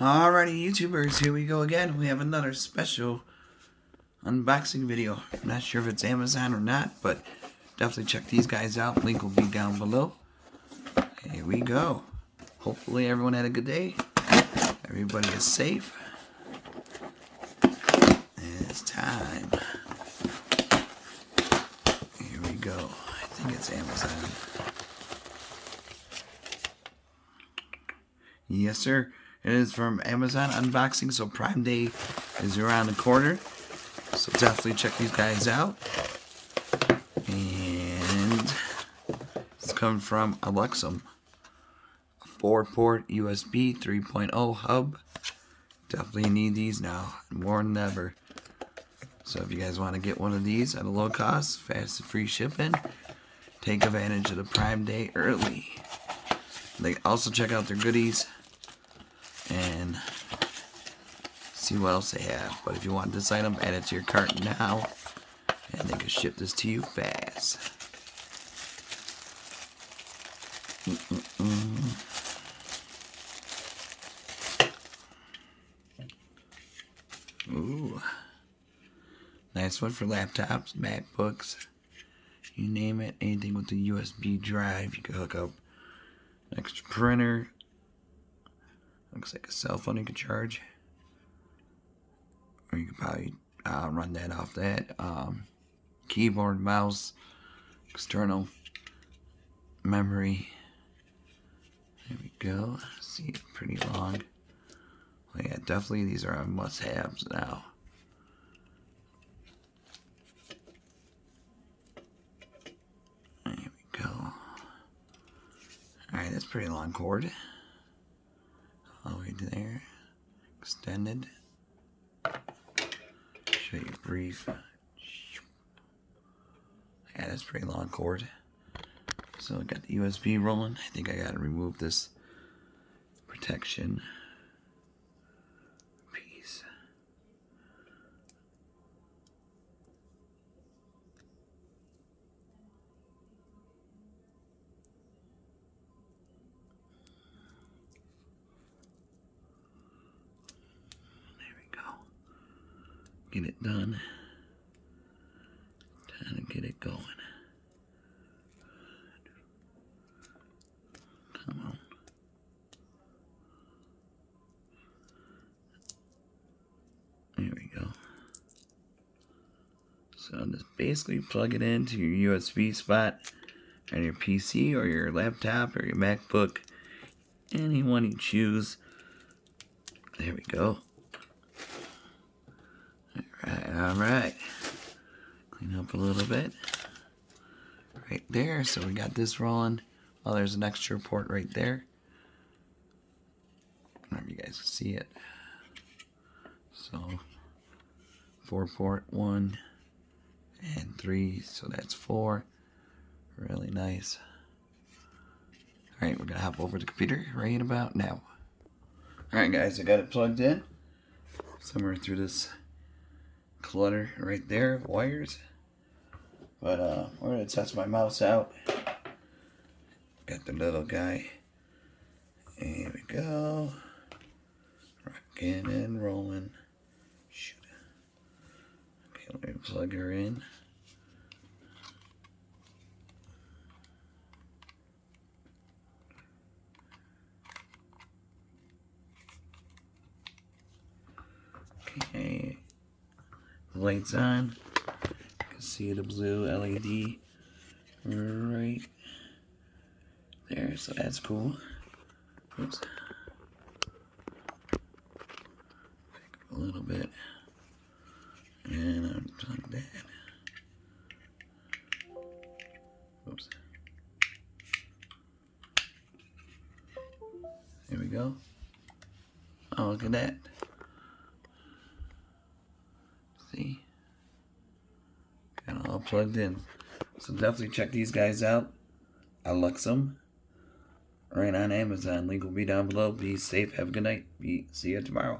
Alrighty, YouTubers, here we go again. We have another special unboxing video. I'm not sure if it's Amazon or not, but definitely check these guys out. Link will be down below. Here we go. Hopefully everyone had a good day. Everybody is safe. And it's time. Here we go. I think it's Amazon. Yes, sir. It is from Amazon unboxing, so Prime Day is around the corner. So definitely check these guys out. And it's coming from Alxum. 4-port USB 3.0 hub. Definitely need these now, more than ever. So if you guys want to get one of these at a low cost, fast and free shipping, take advantage of the Prime Day early. They also check out their goodies and see what else they have. But if you want this item, add it to your cart now, and they can ship this to you fast. Ooh, nice one for laptops, MacBooks, you name it. Anything with the USB drive, you can hook up an extra printer. Looks like a cell phone you can charge, or you could probably run that off that. Keyboard, mouse, external memory. There we go. See, it's pretty long. Well, yeah, definitely these are must-haves now. There we go. Alright, that's a pretty long cord. All the way to there. Extended. Show you brief. Yeah, that's a pretty long cord. So I got the USB rolling. I think I gotta remove this protection piece. Get it done. Time to get it going. Come on. There we go. So just basically plug it into your USB spot on your PC or your laptop or your MacBook. Any one you choose. There we go. Alright. Clean up a little bit. Right there. So we got this rolling. Oh, there's an extra port right there. I don't know if you guys can see it. So 4-port, 1 and 3. So that's 4. Really nice. Alright, we're gonna hop over to the computer right about now. Alright guys, I got it plugged in. Somewhere through this clutter right there of wires, but we're gonna test my mouse out. Got the little guy. Here we go. Rocking and rolling. Shoot. Okay, let me plug her in. Okay. Lights on. You can see the blue LED right there, so that's cool. Oops. Pick up a little bit and unplug that. Oops. There we go. Oh, look at that. See? Got it all plugged in. So definitely check these guys out. Alxum. Right on Amazon. Link will be down below. Be safe. Have a good night. See you tomorrow.